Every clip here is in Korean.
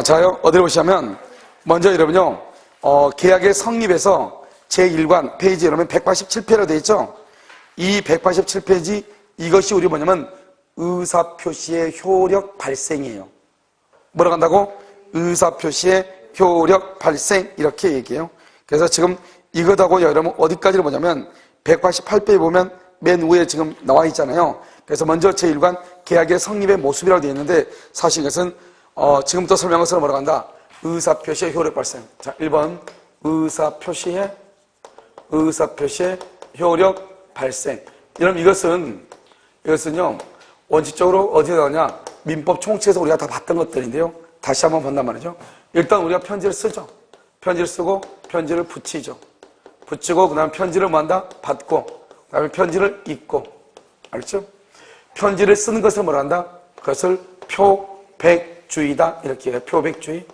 자요, 어디를 보시면, 먼저 여러분요, 계약의 성립에서 제1관 페이지 여러분 187페이지로 되어 있죠? 이 187페이지, 이것이 우리 뭐냐면, 의사표시의 효력 발생이에요. 뭐라고 한다고? 의사표시의 효력 발생, 이렇게 얘기해요. 그래서 지금 이것하고 여러분 어디까지를 보냐면, 188페이지 보면 맨 위에 지금 나와 있잖아요. 그래서 먼저 제1관 계약의 성립의 모습이라고 되어 있는데, 사실 이것은 지금부터 설명한 것으로 뭐라고 한다? 의사표시의 효력 발생. 자, 1번 의사표시의 효력 발생. 여러분 이것은요 원칙적으로 어디에 나오냐? 민법 총칙에서 우리가 다 봤던 것들인데요. 다시 한번 본단 말이죠. 일단 우리가 편지를 쓰죠. 편지를 쓰고 편지를 붙이죠. 붙이고 그 다음에 편지를 뭐 한다? 받고 그 다음에 편지를 읽고. 알죠? 편지를 쓰는 것을 뭐라 한다? 그것을 표백주의다 이렇게 해요. 표백주의.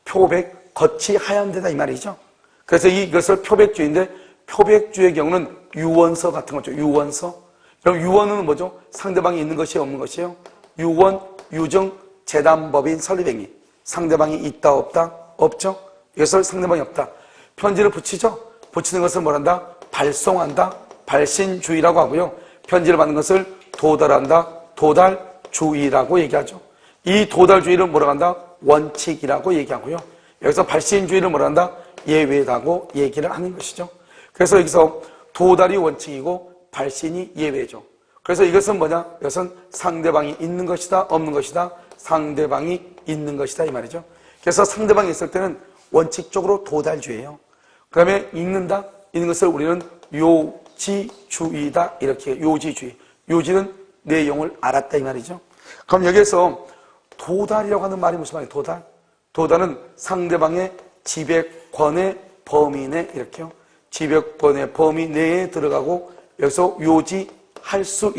표백, 겉이 하얀데다 이 말이죠. 그래서 이것을 표백주의인데, 표백주의의 경우는 유언서 같은 거죠. 유언서. 그럼 유언은 뭐죠? 상대방이 있는 것이 없는 것이에요. 유언, 유증, 재담법인 설립행위. 상대방이 있다 없다? 없죠. 이것을 상대방이 없다. 편지를 붙이죠. 붙이는 것을 뭐란다? 발송한다. 발신주의라고 하고요. 편지를 받는 것을 도달한다. 도달주의라고 얘기하죠. 이 도달주의를 뭐라고 한다? 원칙이라고 얘기하고요. 여기서 발신주의를 뭐라 한다? 예외라고 얘기를 하는 것이죠. 그래서 여기서 도달이 원칙이고 발신이 예외죠. 그래서 이것은 뭐냐? 이것은 상대방이 있는 것이다, 없는 것이다. 상대방이 있는 것이다 이 말이죠. 그래서 상대방이 있을 때는 원칙적으로 도달주의예요. 그 다음에 있는 것을 우리는 요지주의다 이렇게 해요. 요지주의. 요지는 내용을 알았다 이 말이죠. 그럼 여기에서 도달이라고 하는 말이 무슨 말이에요? 도달? 도달은 상대방의 지배권의 범위 내 이렇게요. 지배권의 범위 내에 들어가고 여기서 요지할 수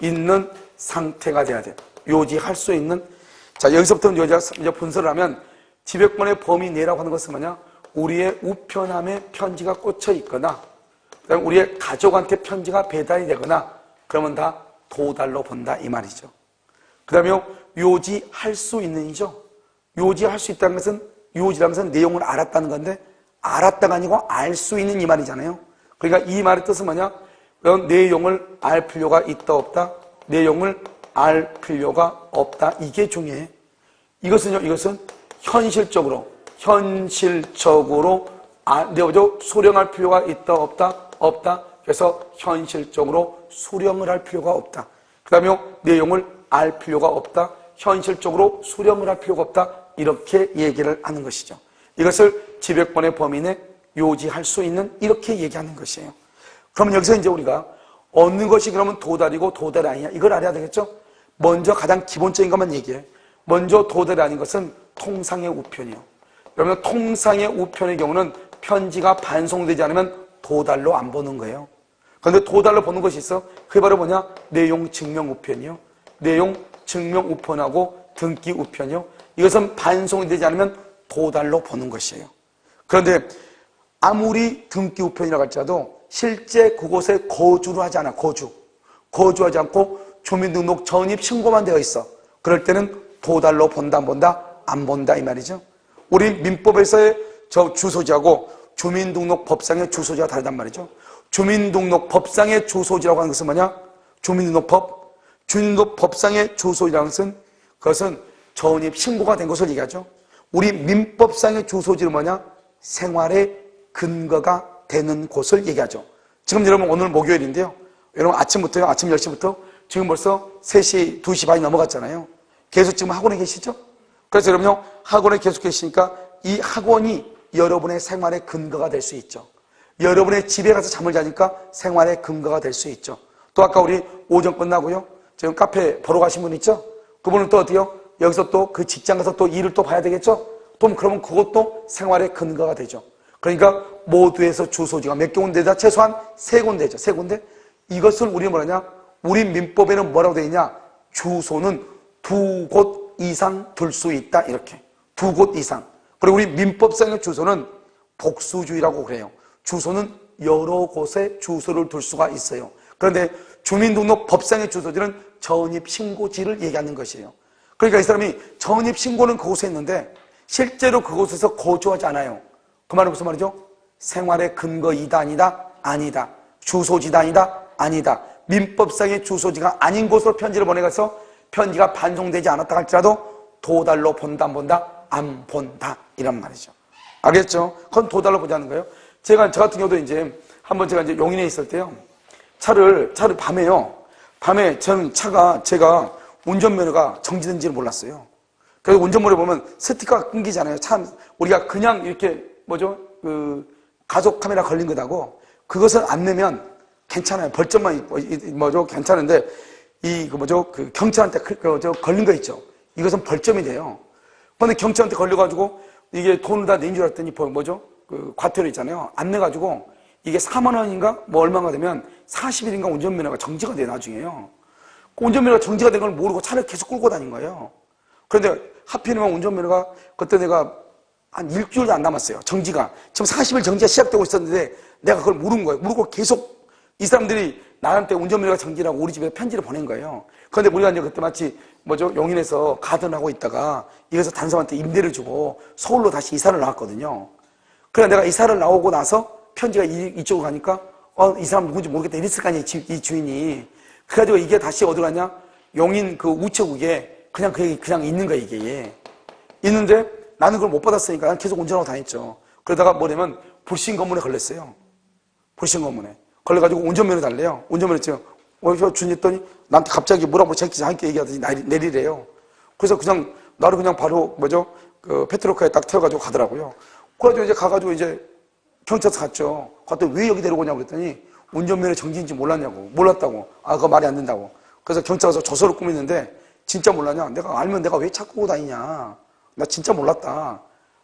있는 상태가 돼야 돼요. 요지할 수 있는. 자, 여기서부터는 이제 분석을 하면 지배권의 범위 내라고 하는 것은 뭐냐? 우리의 우편함에 편지가 꽂혀 있거나 그다음에 우리의 가족한테 편지가 배달이 되거나 그러면 다 도달로 본다 이 말이죠. 그 다음에 요지할 수 있는이죠. 요지할 수 있다는 것은 요지라는 것은 내용을 알았다는 건데 알았다가 아니고 알 수 있는 이 말이잖아요. 그러니까 이 말의 뜻은 뭐냐? 내용을 알 필요가 있다 없다? 내용을 알 필요가 없다. 이게 중요해. 이것은 현실적으로 수령할 필요가 있다 없다? 없다. 그래서 현실적으로 수령을 할 필요가 없다. 그 다음에 내용을 알 필요가 없다. 현실적으로 수령을 할 필요가 없다. 이렇게 얘기를 하는 것이죠. 이것을 지배권의 범위 내 요지할 수 있는 이렇게 얘기하는 것이에요. 그러면 여기서 이제 우리가 어느 것이 그러면 도달이고 도달이 아니냐 이걸 알아야 되겠죠. 먼저 가장 기본적인 것만 얘기해. 먼저 도달이 아닌 것은 통상의 우편이에요. 그러면 통상의 우편의 경우는 편지가 반송되지 않으면 도달로 안 보는 거예요. 그런데 도달로 보는 것이 있어. 그게 바로 뭐냐? 내용 증명 우편이요. 내용 증명 우편하고 등기 우편이요. 이것은 반송이 되지 않으면 도달로 보는 것이에요. 그런데 아무리 등기 우편이라고 할지라도 실제 그곳에 거주를 하지 않아. 거주하지 않고 주민등록 전입 신고만 되어 있어. 그럴 때는 도달로 본다 안 본다? 안 본다 이 말이죠. 우리 민법에서의 저 주소지하고 주민등록법상의 주소지가 다르단 말이죠. 주민등록법상의 주소지라고 하는 것은 뭐냐? 주민등록법상의 주소지라는 것은 그것은 전입 신고가 된 것을 얘기하죠. 우리 민법상의 주소지는 뭐냐? 생활의 근거가 되는 곳을 얘기하죠. 지금 여러분 오늘 목요일인데요. 여러분 아침 10시부터 지금 벌써 3시, 2시 반이 넘어갔잖아요. 계속 지금 학원에 계시죠? 그래서 여러분요, 학원에 계속 계시니까 이 학원이 여러분의 생활의 근거가 될 수 있죠. 여러분의 집에 가서 잠을 자니까 생활의 근거가 될 수 있죠. 또 아까 우리 오전 끝나고요. 지금 카페 보러 가신 분 있죠? 그분은 또 어디요? 여기서 또 그 직장 가서 또 일을 또 봐야 되겠죠? 또 그러면 그것도 생활의 근거가 되죠. 그러니까 모두에서 주소지가 몇 군데다 최소한 3군데죠. 3군데. 이것을 우리 뭐라냐? 우리 민법에는 뭐라고 되어 있냐? 주소는 2곳 이상 둘 수 있다. 이렇게. 2곳 이상. 그리고 우리 민법상의 주소는 복수주의라고 그래요. 주소는 여러 곳에 주소를 둘 수가 있어요. 그런데 주민등록법상의 주소지는 전입신고지를 얘기하는 것이에요. 그러니까 이 사람이 전입신고는 그곳에 있는데 실제로 그곳에서 거주하지 않아요. 그 말은 무슨 말이죠? 생활의 근거이다 아니다? 아니다. 주소지다 아니다? 아니다. 민법상의 주소지가 아닌 곳으로 편지를 보내가서 편지가 반송되지 않았다 할지라도 도달로 본다 안 본다? 안 본다 이런 말이죠. 알겠죠? 그건 도달로 보자는 거예요. 저 같은 경우도 이제 한번 제가 이제 용인에 있을 때요. 차를 밤에 저는 제가 운전면허가 정지된지를 몰랐어요. 그래서 운전면허 보면 스티커가 끊기잖아요. 참 우리가 그냥 이렇게 가속 카메라 걸린 거다고 그것을 안 내면 괜찮아요. 벌점만 괜찮은데 경찰한테 걸린 거 있죠. 이것은 벌점이 돼요. 근데 경찰한테 걸려가지고 이게 돈을 다 낸 줄 알았더니 과태료 있잖아요. 안 내가지고 이게 4만 원인가 얼마가 되면 40일인가 운전면허가 정지가 돼요. 나중에요. 그 운전면허가 정지가 된 걸 모르고 차를 계속 끌고 다닌 거예요. 그런데 하필이면 운전면허가 그때 내가 한 일주일도 안 남았어요. 정지가. 지금 40일 정지가 시작되고 있었는데 내가 그걸 모른 거예요. 모르고 계속 이 사람들이 나한테 운전면허가 정지라고 우리 집에 편지를 보낸 거예요. 그런데 우리가 이제 그때 마치 용인에서 가든하고 있다가 이래서 단사한테 임대를 주고 서울로 다시 이사를 나왔거든요. 그래 내가 이사를 나오고 나서 편지가 이쪽으로 가니까 이 사람 누군지 모르겠다 이랬을 거 아니에요. 이 주인이. 그래가지고 이게 다시 어디 가냐? 용인 그 우체국에 그냥 있는 거야 이게. 있는데 나는 그걸 못 받았으니까 난 계속 운전하고 다녔죠. 그러다가 뭐냐면 불신 검문에 걸렸어요. 불신 검문에. 걸려가지고 운전면허 달래요. 운전면허 지금 준했더니 나한테 갑자기 뭐라고 자기끼리 함께 얘기하더니 내리래요. 그래서 그냥 나를 그냥 바로 페트로카에 딱 태워가지고 가더라고요. 그래가지고 이제 가가지고 이제 경찰서 갔죠. 갔더니 왜 여기 데리고 오냐고 그랬더니 운전면허 정지인지 몰랐다고. 그거 말이 안 된다고. 그래서 경찰 가서 조서를 꾸미는데 진짜 몰랐냐? 내가 알면 내가 왜 찾고 다니냐? 나 진짜 몰랐다.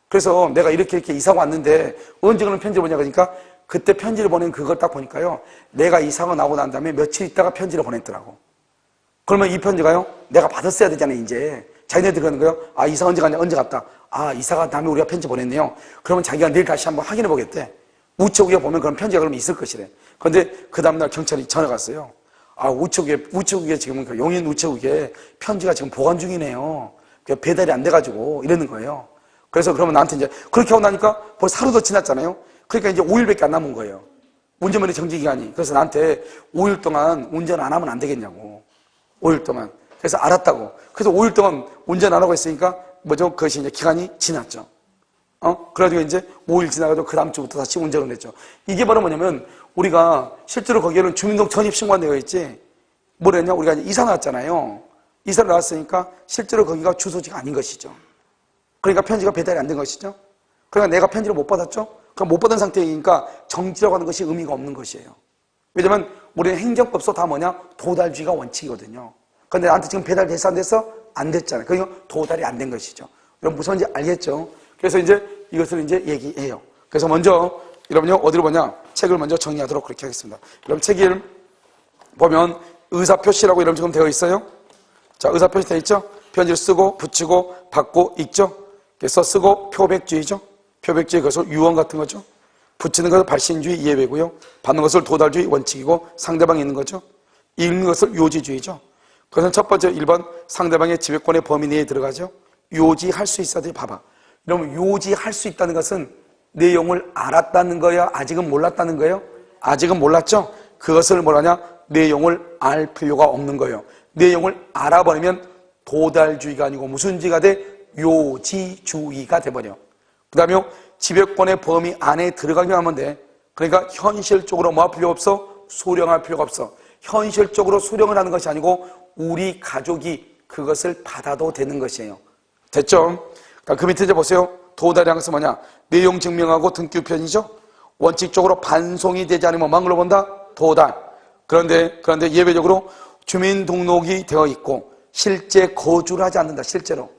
그래서 내가 이렇게 이사가 왔는데 언제 그런 편지를 보냐 그러니까 그때 편지를 보낸 그걸 딱 보니까요. 내가 이사가 나고 난 다음에 며칠 있다가 편지를 보냈더라고. 그러면 이 편지가요. 내가 받았어야 되잖아요. 이제. 자기네들이 그러는 거예요. 이사 언제 갔냐? 언제 갔다. 이사가 다음에 우리가 편지 보냈네요. 그러면 자기가 내일 다시 한번 확인해 보겠대. 우체국에 보면 그런 편지가 그러면 있을 것이래. 그런데 그 다음날 경찰이 전화가 왔어요. 우체국에 지금 용인 우체국에 편지가 지금 보관 중이네요. 배달이 안 돼가지고 이러는 거예요. 그래서 그러면 나한테 이제 그렇게 하고 나니까 벌써 하루도 지났잖아요. 그러니까 이제 5일밖에 안 남은 거예요. 운전면허 정지 기간이. 그래서 나한테 5일 동안 운전 안 하면 안 되겠냐고. 5일 동안. 그래서 알았다고. 그래서 5일 동안 운전 안 하고 있으니까 그것이 이제 기간이 지났죠. 그래가지고 이제 5일 지나가지고 그 다음 주부터 다시 운전을 했죠. 이게 바로 뭐냐면 우리가 실제로 거기에는 주민등록 전입신고가 되어 있지. 뭐랬냐? 우리가 이제 이사 나왔잖아요. 이사를 나왔으니까 실제로 거기가 주소지가 아닌 것이죠. 그러니까 편지가 배달이 안 된 것이죠. 그러니까 내가 편지를 못 받았죠. 그럼 못 받은 상태이니까 정지라고 하는 것이 의미가 없는 것이에요. 왜냐면 우리는 행정법서 다 도달주의가 원칙이거든요. 그런데 나한테 지금 배달 됐어 안 됐어? 안 됐잖아요. 그러니까 도달이 안 된 것이죠. 여러분 무슨 말인지 알겠죠? 그래서 이제 이것을 이제 얘기해요. 그래서 먼저 여러분요 어디로 보냐? 책을 먼저 정리하도록 그렇게 하겠습니다. 여러분 책을 보면 의사표시라고 이름 지금 되어 있어요. 자, 의사표시 되어 있죠? 편지를 쓰고 붙이고 받고 읽죠. 그래서 쓰고 표백주의죠. 표백주의 그것을 유언 같은 거죠. 붙이는 것을 발신주의 이해배고요. 받는 것을 도달주의 원칙이고 상대방이 있는 거죠. 읽는 것을 요지주의죠. 그것은 첫 번째 1번 상대방의 지배권의 범위 내에 들어가죠. 요지할 수 있어야 돼. 봐봐. 그러면 요지할 수 있다는 것은 내용을 알았다는 거예요? 아직은 몰랐다는 거예요? 아직은 몰랐죠? 그것을 뭐라냐? 내용을 알 필요가 없는 거예요. 내용을 알아버리면 도달주의가 아니고 무슨 주의가 돼? 요지주의가 돼버려. 그 다음에 지배권의 범위 안에 들어가기만 하면 돼. 그러니까 현실적으로 뭐 할 필요 없어? 수령할 필요가 없어. 현실적으로 수령을 하는 것이 아니고 우리 가족이 그것을 받아도 되는 것이에요. 됐죠? 그 밑에 이제 보세요. 도달이라는 것은 뭐냐? 내용 증명하고 등기우편이죠. 원칙적으로 반송이 되지 않으면 뭐만 걸로 본다? 도달. 그런데 예외적으로 주민등록이 되어 있고 실제 거주를 하지 않는다. 실제로.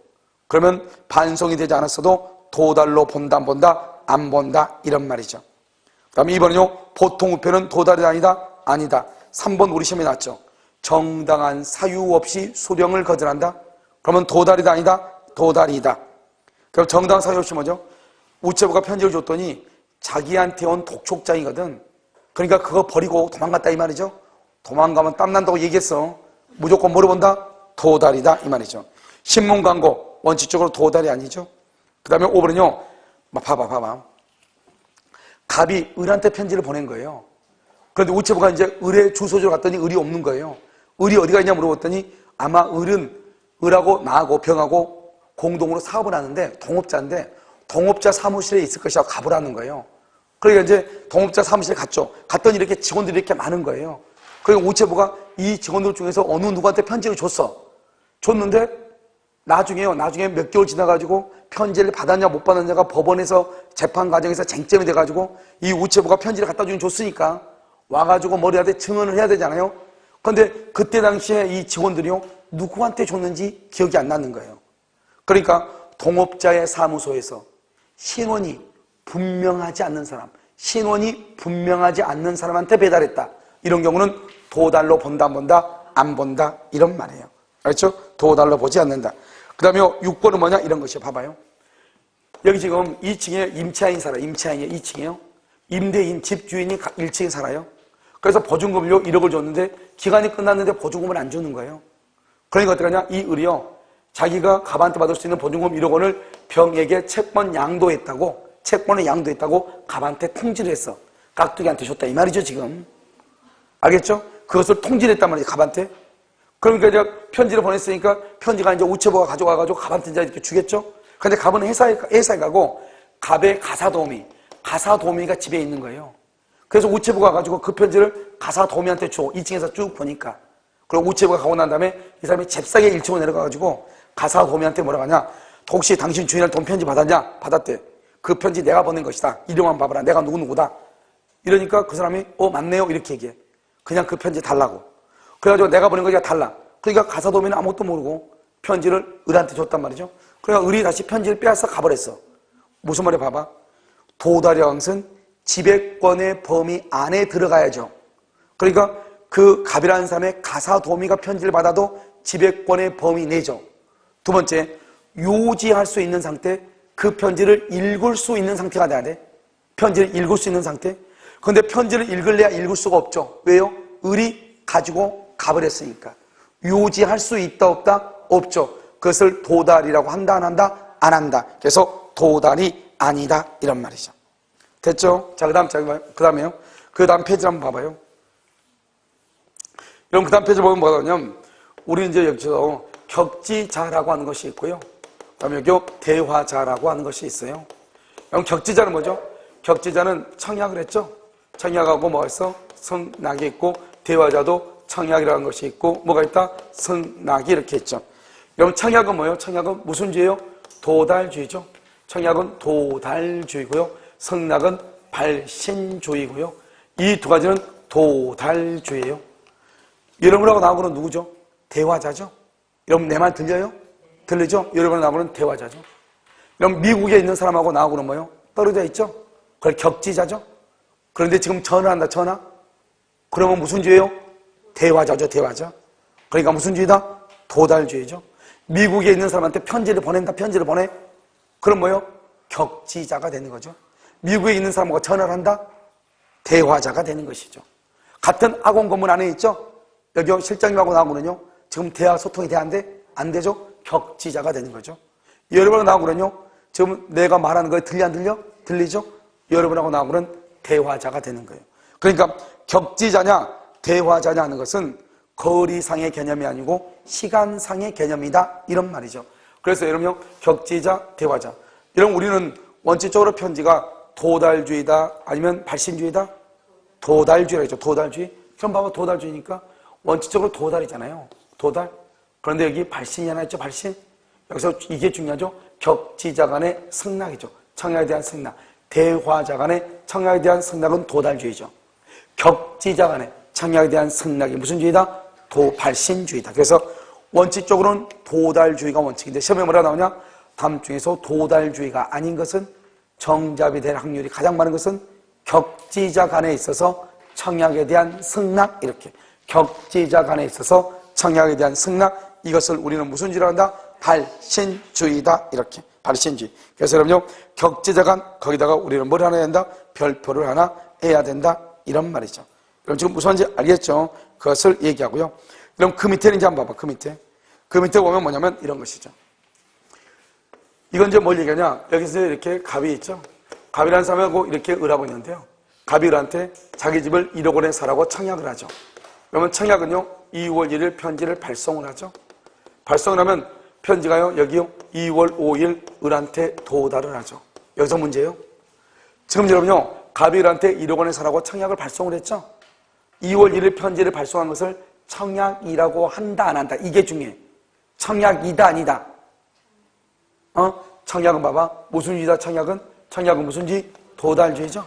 그러면 반송이 되지 않았어도 도달로 본다 안 본다? 안 본다. 이런 말이죠. 그 다음에 2번은요. 보통 우편은 도달이 아니다? 아니다. 3번 우리 시험에 나왔죠. 정당한 사유 없이 수령을 거절한다? 그러면 도달이다 아니다? 도달이다. 그럼 정당한 사유 없이 뭐죠? 우체부가 편지를 줬더니 자기한테 온 독촉장이거든. 그러니까 그거 버리고 도망갔다 이 말이죠. 도망가면 땀난다고 얘기했어. 무조건 뭐로 본다? 도달이다 이 말이죠. 신문 광고 원칙적으로 도달이 아니죠. 그 다음에 5번은요. 봐봐. 갑이 을한테 편지를 보낸 거예요. 그런데 우체부가 이제 을의 주소지로 갔더니 을이 없는 거예요. 을이 어디가 있냐 물어봤더니 아마 을은 을하고 나하고 병하고 공동으로 사업을 하는데 동업자인데 동업자 사무실에 있을 것이라고 가보라는 거예요. 그러니까 이제 동업자 사무실에 갔죠. 갔더니 이렇게 직원들이 이렇게 많은 거예요. 그러니까 우체부가 이 직원들 중에서 어느 누구한테 편지를 줬는데 나중에 몇 개월 지나가지고 편지를 받았냐 못 받았냐가 법원에서 재판 과정에서 쟁점이 돼가지고 이 우체부가 편지를 갖다 줬으니까 와가지고 머리한테 증언을 해야 되잖아요. 그런데 그때 당시에 이 직원들이요 누구한테 줬는지 기억이 안 나는 거예요. 그러니까 동업자의 사무소에서 신원이 분명하지 않는 사람한테 배달했다. 이런 경우는 도달로 본다 안 본다 이런 말이에요. 알죠? 도달로 보지 않는다. 그 다음에 6번은 뭐냐 이런 것이요. 봐봐요. 여기 지금 2층에 임차인 살아요. 임차인이 2층이에요. 임대인 집주인이 1층에 살아요. 그래서 보증금으로 1억을 줬는데 기간이 끝났는데 보증금을 안 주는 거예요. 그러니까 어떻게 하냐 이 을이요 자기가 갑한테 받을 수 있는 보증금 1억 원을 병에게 채권을 양도했다고 갑한테 통지를 했어. 깍두기한테 줬다 이 말이죠 지금. 알겠죠? 그것을 통지를 했단 말이지 갑한테. 그러니까 이제 편지를 보냈으니까 편지가 이제 우체부가 가져가가지고 갑한테 이제 이렇게 주겠죠? 근데 갑은 회사에 가고 갑의 가사도우미가 집에 있는 거예요. 그래서 우체부가 가가지고 그 편지를 가사도우미한테 줘. 2층에서 쭉 보니까. 그리고 우체부가 가고 난 다음에 이 사람이 잽싸게 1층으로 내려가가지고 가사도우미한테 뭐라고 하냐. 혹시 당신 주인한테 돈 편지 받았냐? 받았대. 그 편지 내가 보낸 것이다. 이름만 봐봐라. 내가 누구다. 이러니까 그 사람이 맞네요. 이렇게 얘기해. 그냥 그 편지 달라고. 그래가지고 내가 보낸 거니까 달라. 그러니까 가사도우미는 아무것도 모르고 편지를 을한테 줬단 말이죠. 그러니까 을이 다시 편지를 빼앗아 가버렸어. 무슨 말이야 봐봐. 도달이라는 것은 지배권의 범위 안에 들어가야죠. 그러니까 그 갑이라는 사람의 가사도우미가 편지를 받아도 지배권의 범위 내죠. 두 번째, 요지할 수 있는 상태, 그 편지를 읽을 수 있는 상태가 돼야 돼. 편지를 읽을 수 있는 상태. 그런데 편지를 읽을래야 읽을 수가 없죠. 왜요? 을이 가지고 가버렸으니까. 요지할 수 있다 없다? 없죠. 그것을 도달이라고 한다 안 한다? 안 한다. 그래서 도달이 아니다 이런 말이죠. 됐죠? 자, 그 다음에요. 그 다음 페이지를 한번 봐봐요. 여러분, 그 다음 페이지 보면 뭐가 나오냐면, 우리 이제 여기서 격지자라고 하는 것이 있고요. 그 다음에 여기 대화자라고 하는 것이 있어요. 여러분, 격지자는 뭐죠? 격지자는 청약을 했죠? 청약하고 뭐가 있어? 성낙이 있고, 대화자도 청약이라는 것이 있고, 뭐가 있다? 성낙이 이렇게 있죠. 여러분, 청약은 뭐예요? 청약은 무슨 죄예요? 도달주의죠. 청약은 도달주의고요. 성낙은 발신주의고요. 이 두 가지는 도달주의예요. 여러분하고 나하고는 누구죠? 대화자죠. 여러분 내 말 들려요? 들리죠? 여러분하고 나하고는 대화자죠. 여러분 미국에 있는 사람하고 나하고는 뭐예요? 떨어져 있죠? 그걸 격지자죠. 그런데 지금 전화한다 전화. 그러면 무슨 죄예요? 대화자죠. 대화자. 그러니까 무슨 죄다? 도달주의죠. 미국에 있는 사람한테 편지를 보내. 그럼 뭐예요? 격지자가 되는 거죠. 미국에 있는 사람하고 전화를 한다? 대화자가 되는 것이죠. 같은 학원 건물 안에 있죠? 여기 실장님하고 나하고는요, 지금 대화 소통이 돼야 안 되죠? 격지자가 되는 거죠. 여러분하고 나하고는요, 지금 내가 말하는 거에 들려 안 들려? 들리죠? 여러분하고 나하고는 대화자가 되는 거예요. 그러니까 격지자냐, 대화자냐 하는 것은 거리상의 개념이 아니고 시간상의 개념이다. 이런 말이죠. 그래서 여러분요, 격지자, 대화자. 여러분, 우리는 원칙적으로 편지가 도달주의다 아니면 발신주의다? 도달주의라고 했죠. 도달주의. 그럼 봐봐, 도달주의니까 원칙적으로 도달이잖아요. 도달. 그런데 여기 발신이 하나 있죠. 발신. 여기서 이게 중요하죠. 격지자 간의 승낙이죠. 청약에 대한 승낙. 대화자 간의 청약에 대한 승낙은 도달주의죠. 격지자 간의 청약에 대한 승낙이 무슨 주의다? 발신주의다. 그래서 원칙적으로는 도달주의가 원칙인데 시험에 뭐라 나오냐? 다음 중에서 도달주의가 아닌 것은 정답이 될 확률이 가장 많은 것은 격지자 간에 있어서 청약에 대한 승낙. 이렇게 격지자 간에 있어서 청약에 대한 승낙. 이것을 우리는 무슨 주의로 한다? 발신주의다. 이렇게 발신주의. 그래서 여러분요, 격지자 간 거기다가 우리는 뭘 하나 해야 된다? 별표를 하나 해야 된다. 이런 말이죠. 그럼 지금 무슨 말인지 알겠죠? 그것을 얘기하고요. 그럼 그 밑에는 이제 한번 봐봐. 그 그 밑에 보면 뭐냐면 이런 것이죠. 이건 이제 뭘 얘기하냐? 여기서 이렇게 갑이 있죠. 갑이라는 사람하고 이렇게 을하고 있는데요. 갑이 을한테 자기 집을 1억 원에 사라고 청약을 하죠. 그러면 청약은요, 2월 1일 편지를 발송을 하죠. 발송을 하면 편지가요, 여기요, 2월 5일 을한테 도달을 하죠. 여기서 문제예요. 지금 여러분요, 갑이 을한테 1억 원에 사라고 청약을 발송을 했죠. 2월 1일 편지를 발송한 것을 청약이라고 한다, 안 한다. 이게 중요해. 청약이다, 아니다. 청약은 봐봐. 무슨 주의다, 청약은? 청약은 무슨 주의? 도달주의죠.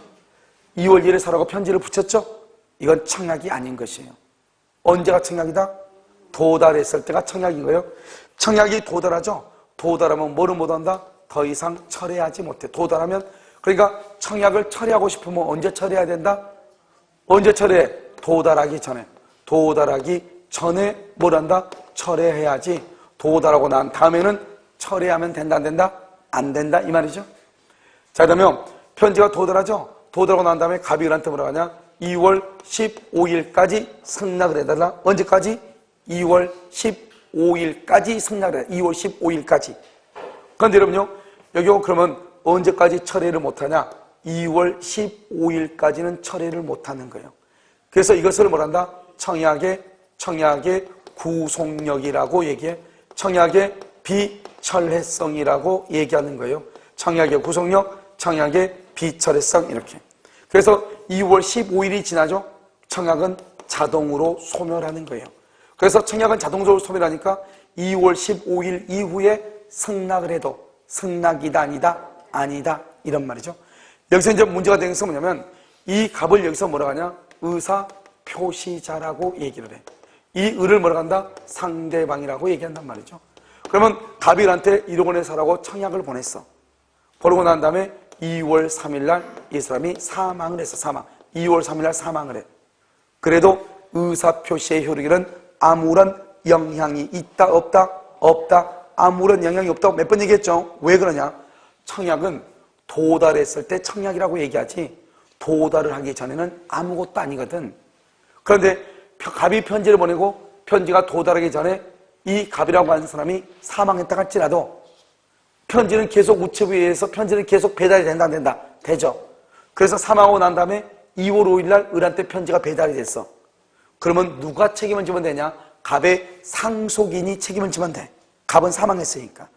2월 1일에 사라고 편지를 붙였죠? 이건 청약이 아닌 것이에요. 언제가 청약이다? 도달했을 때가 청약인 거예요. 청약이 도달하죠? 도달하면 뭐를 못한다? 더 이상 철회하지 못해. 도달하면, 그러니까 청약을 철회하고 싶으면 언제 철회해야 된다? 언제 철회해? 도달하기 전에. 도달하기 전에 뭘 한다? 철회해야지. 도달하고 난 다음에는 철회하면 된다, 안 된다? 안 된다, 이 말이죠. 자, 그러면 편지가 도달하죠? 도달하고 난 다음에 갑이 을한테 뭐라고 하냐? 2월 15일까지 승낙을 해달라. 언제까지? 2월 15일까지 승낙을 해달라. 2월 15일까지. 그런데 여러분요, 여기 그러면 언제까지 철회를 못하냐? 2월 15일까지는 철회를 못하는 거예요. 그래서 이것을 뭐란다? 청약의 구속력이라고 얘기해. 청약의 비철회성이라고 얘기하는 거예요. 청약의 구속력, 청약의 비철회성, 이렇게. 그래서 2월 15일이 지나죠? 청약은 자동으로 소멸하는 거예요. 그래서 청약은 자동적으로 소멸하니까 2월 15일 이후에 승낙을 해도 승낙이다, 아니다, 아니다, 이런 말이죠. 여기서 이제 문제가 되는 것은 뭐냐면 이 갑을 여기서 뭐라고 하냐? 의사 표시자라고 얘기를 해. 이 을을 뭐라고 한다? 상대방이라고 얘기한단 말이죠. 그러면 갑이 을한테 1억 원에 사라고 청약을 보냈어. 보내고 난 다음에 2월 3일 날 이 사람이 사망을 했어. 사망. 2월 3일 날 사망을 해. 그래도 의사표시의 효력에는 아무런 영향이 있다, 없다? 없다. 아무런 영향이 없다고 몇 번 얘기했죠? 왜 그러냐? 청약은 도달했을 때 청약이라고 얘기하지 도달을 하기 전에는 아무것도 아니거든. 그런데 갑이 편지를 보내고 편지가 도달하기 전에 이 갑이라고 하는 사람이 사망했다 할지라도 편지는 계속 우체부에 의해서 편지는 계속 배달이 된다, 안 된다? 되죠. 그래서 사망하고 난 다음에 2월 5일 날 을한테 편지가 배달이 됐어. 그러면 누가 책임을 지면 되냐? 갑의 상속인이 책임을 지면 돼. 갑은 사망했으니까.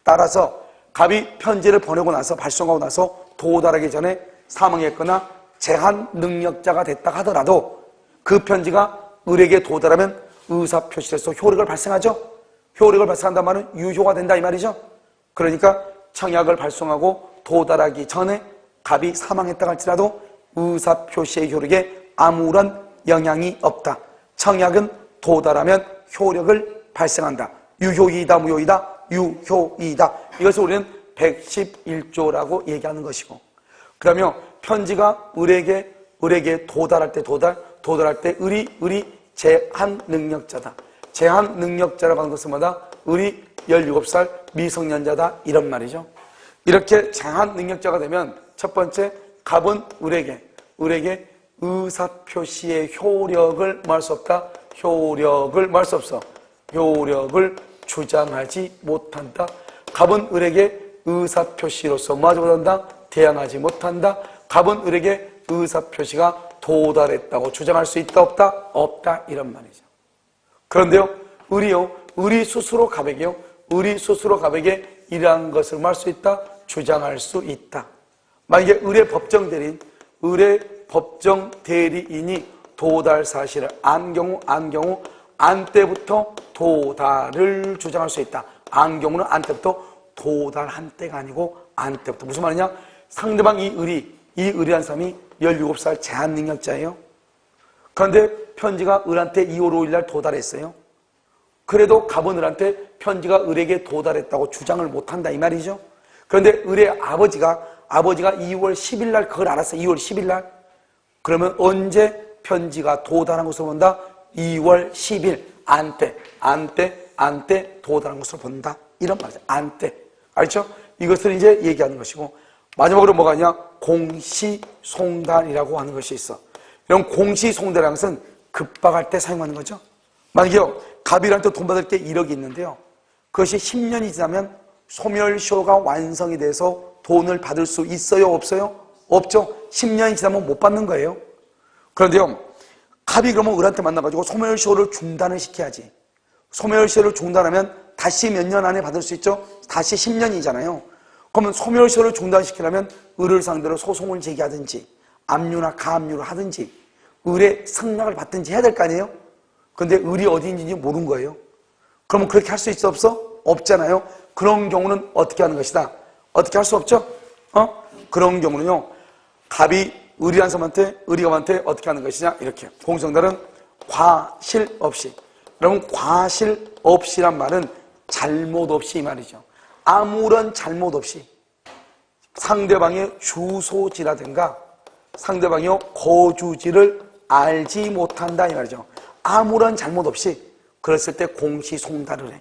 따라서 갑이 편지를 보내고 나서 발송하고 나서 도달하기 전에 사망했거나 제한 능력자가 됐다 하더라도 그 편지가 을에게 도달하면 의사표시에서 효력을 발생하죠. 효력을 발생한다는 말은 유효가 된다, 이 말이죠. 그러니까 청약을 발송하고 도달하기 전에 갑이 사망했다 할지라도 의사표시의 효력에 아무런 영향이 없다. 청약은 도달하면 효력을 발생한다. 유효이다, 무효이다? 유효이다. 이것을 우리는 111조라고 얘기하는 것이고, 그러면 편지가 을에게 도달할 때 도달할 때 을이 제한 능력자다. 제한 능력자라고 하는 것은 뭐다? 을이 17살 미성년자다, 이런 말이죠. 이렇게 제한 능력자가 되면 첫 번째, 갑은 을에게 의사표시의 효력을 뭐 할 수 없다? 효력을 뭐 할 수 없어? 효력을 주장하지 못한다. 갑은 을에게 의사표시로서 뭐 하지 못한다? 대항하지 못한다. 갑은 을에게 의사표시가 도달했다고 주장할 수 있다, 없다? 없다, 이런 말이죠. 그런데요, 을이 스스로 갑에게 이러한 것을 뭐 할 수 있다? 주장할 수 있다. 만약에 을의 법정 대리인이 도달 사실을 안 경우 안 때부터 도달을 주장할 수 있다. 안 경우는 안 때부터 도달한 때가 아니고 안 때부터. 무슨 말이냐? 상대방 이 을이라는 사람이 17살 제한 능력자예요. 그런데 편지가 을한테 2월 5일 날 도달했어요. 그래도 갑은 을한테 편지가 을에게 도달했다고 주장을 못한다, 이 말이죠. 그런데 을의 아버지가 2월 10일 날 그걸 알았어요. 2월 10일 날. 그러면 언제 편지가 도달한 것으로 본다? 2월 10일. 안 때 도달한 것으로 본다. 이런 말이죠. 안 때. 알죠? 이것을 이제 얘기하는 것이고, 마지막으로 뭐가 있냐? 공시송달이라고 하는 것이 있어. 이런 공시송달이라는 것은 급박할 때 사용하는 거죠. 만약에 갑일한테 돈 받을 게 1억이 있는데요. 그것이 10년이 지나면 소멸시효가 완성이 돼서 돈을 받을 수 있어요? 없어요? 없죠. 10년이 지나면 못 받는 거예요. 그런데요, 갑이 그러면 을한테 만나가지고 소멸시효를 중단을 시켜야지. 소멸시효를 중단하면 다시 몇 년 안에 받을 수 있죠? 다시 10년이잖아요. 그러면 소멸시효를 중단시키려면 을을 상대로 소송을 제기하든지 압류나 가압류를 하든지 을의 승낙을 받든지 해야 될 거 아니에요? 근데 을이 어디 있는지 모르는 거예요. 그러면 그렇게 할 수 있어 없어? 없잖아요. 그런 경우는 어떻게 하는 것이다? 어떻게 할 수 없죠? 그런 경우는요, 갑이 을이란 사람한테, 을이갑한테 어떻게 하는 것이냐? 이렇게. 공성달은 과실 없이. 여러분, 과실 없이란 말은 잘못 없이 이 말이죠. 아무런 잘못 없이 상대방의 주소지라든가 상대방의 거주지를 알지 못한다 이 말이죠. 아무런 잘못 없이 그랬을 때 공시송달을 해.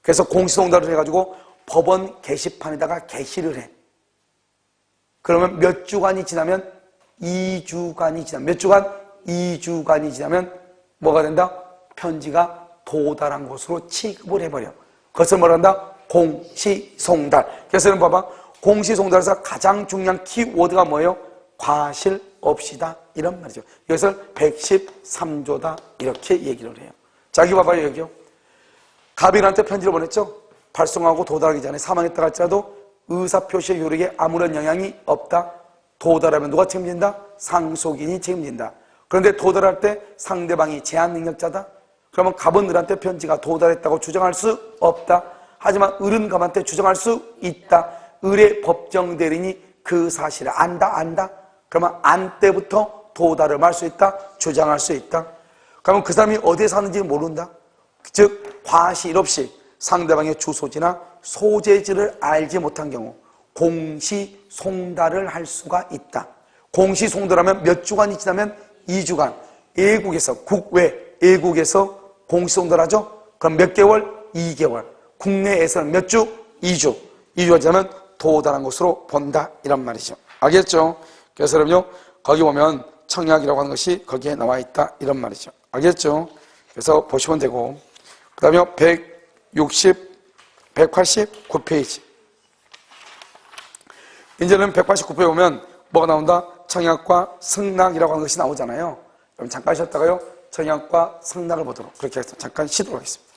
그래서 공시송달을 해가지고 법원 게시판에다가 게시를 해. 그러면 몇 주간이 지나면 2주간이 지나면 몇 주간? 2주간이 지나면 뭐가 된다? 편지가 도달한 것으로 취급을 해버려. 그것을 뭐라 한다? 공시송달. 그래서 봐봐. 공시송달에서 가장 중요한 키워드가 뭐예요? 과실 없이다 이런 말이죠. 이것을 113조다 이렇게 얘기를 해요. 자, 여기 봐봐요. 여기요. 갑일한테 편지를 보냈죠. 발송하고 도달하기 전에 사망했다 할지라도 의사표시의 효력에 아무런 영향이 없다. 도달하면 누가 책임진다? 상속인이 책임진다. 그런데 도달할 때 상대방이 제한 능력자다. 그러면 갑은 을한테 편지가 도달했다고 주장할 수 없다. 하지만 을은 갑한테 주장할 수 있다. 을의 법정 대리인이 그 사실을 안다. 그러면 안 때부터 도달을 할 수 있다. 주장할 수 있다. 그러면 그 사람이 어디에 사는지 모른다. 즉 과실 없이 상대방의 주소지나 소재지를 알지 못한 경우 공시송달을 할 수가 있다. 공시송달하면 몇 주간이 지나면 2주간. 예국에서 국외 예국에서 공시송달하죠. 그럼 몇 개월? 2개월. 국내에서는 몇 주? 2주. 2주가 지나면 도달한 것으로 본다 이런 말이죠. 알겠죠? 그래서 여러분요, 거기 보면 청약이라고 하는 것이 거기에 나와 있다 이런 말이죠. 알겠죠? 그래서 보시면 되고, 그 다음에 189페이지. 이제는 189페이지 보면 뭐가 나온다? 청약과 승낙이라고 하는 것이 나오잖아요. 그럼 잠깐 쉬었다가요, 청약과 승낙을 보도록 그렇게 해서 잠깐 쉬도록 하겠습니다.